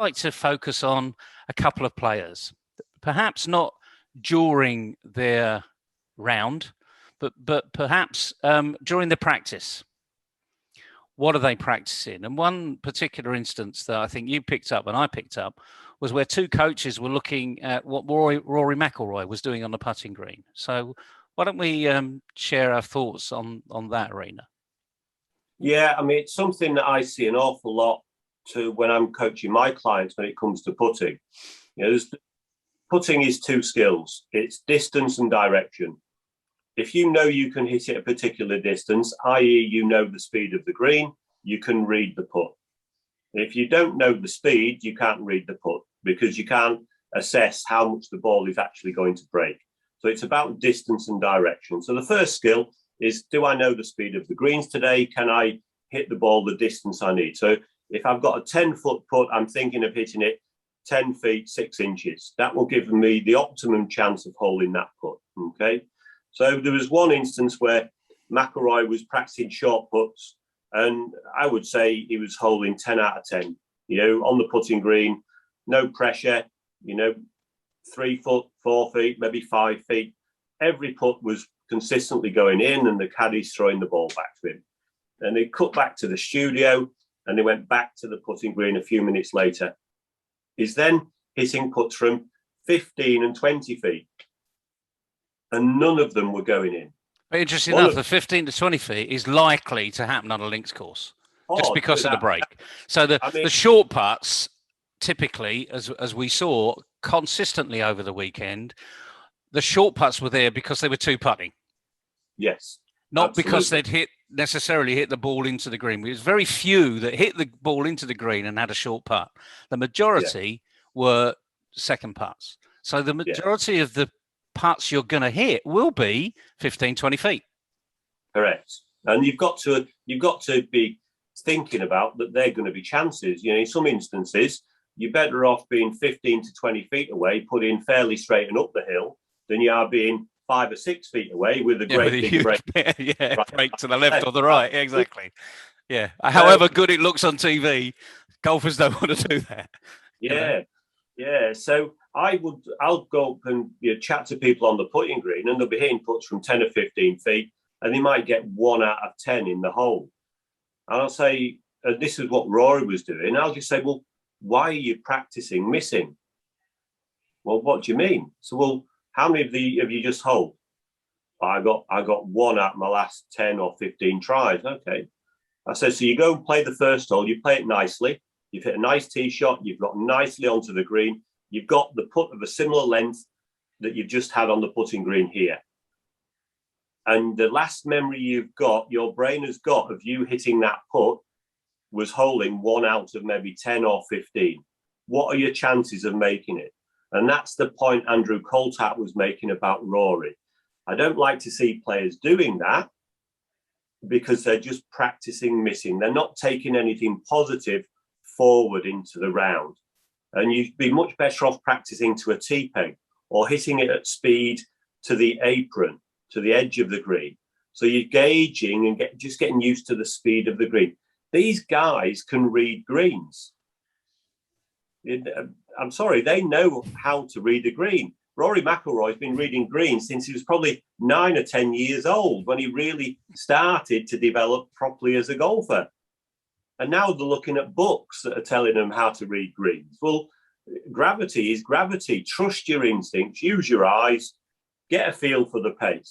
like to focus on a couple of players, perhaps not during their round, but perhaps during the practice. What are they practicing? And one particular instance that I think you picked up and I picked up was where two coaches were looking at what Rory McIlroy was doing on the putting green. So why don't we share our thoughts on that arena? Yeah, I mean, it's something that I see an awful lot to when I'm coaching my clients when it comes to putting. Putting is two skills. It's distance and direction. If you know you can hit it a particular distance, i.e. you know the speed of the green, you can read the putt. If you don't know the speed, you can't read the putt because you can't assess how much the ball is actually going to break. So it's about distance and direction. So the first skill is, do I know the speed of the greens today? Can I hit the ball the distance I need? So if I've got a 10-foot putt, I'm thinking of hitting it 10 feet, 6 inches. That will give me the optimum chance of holding that putt, okay? So there was one instance where McIlroy was practicing short putts, and I would say he was holding 10 out of 10, on the putting green, no pressure, 3 foot, 4 feet, maybe 5 feet. Every putt was consistently going in and the caddy's throwing the ball back to him. And they cut back to the studio and they went back to the putting green a few minutes later. He's then hitting putts from 15 and 20 feet. And none of them were going in. But interesting enough, the 15 to 20 feet is likely to happen on a links course just because of the break. So the short putts, typically, as we saw consistently over the weekend, the short putts were there because they were two putting. Yes. Not absolutely. Because they'd necessarily hit the ball into the green. It was very few that hit the ball into the green and had a short putt. The majority were second putts. So the majority of the putts you're going to hit will be 15, 20 feet. Correct. And you've got to be thinking about that they're going to be chances. In some instances, you're better off being 15 to 20 feet away, putting fairly straight and up the hill, than you are being 5 or 6 feet away with a great big break. Break to the left or the right. Exactly. Yeah. However good it looks on TV, golfers don't want to do that. Yeah. Yeah. So I'll go up and chat to people on the putting green, and they'll be hitting putts from 10 or 15 feet, and they might get 1 out of 10 in the hole. And I'll say, this is what Rory was doing. I'll just say, well, why are you practicing missing? Well, what do you mean? So, well, how many have you just holed? I got 1 out of my last 10 or 15 tries. Okay. I said, so you go and play the first hole, you play it nicely, you've hit a nice tee shot, you've got nicely onto the green, you've got the putt of a similar length that you've just had on the putting green here. And the last memory your brain has got of you hitting that putt was holding 1 out of maybe 10 or 15. What are your chances of making it? And that's the point Andrew Coltart was making about Rory. I don't like to see players doing that because they're just practicing missing. They're not taking anything positive forward into the round. And you'd be much better off practicing to a tee peg or hitting it at speed to the apron, to the edge of the green. So you're gauging and just getting used to the speed of the green. These guys can read greens. I'm sorry, they know how to read the green. Rory McIlroy's been reading greens since he was probably 9 or 10 years old, when he really started to develop properly as a golfer. And now they're looking at books that are telling them how to read greens. Well, gravity is gravity. Trust your instincts, use your eyes, get a feel for the pace.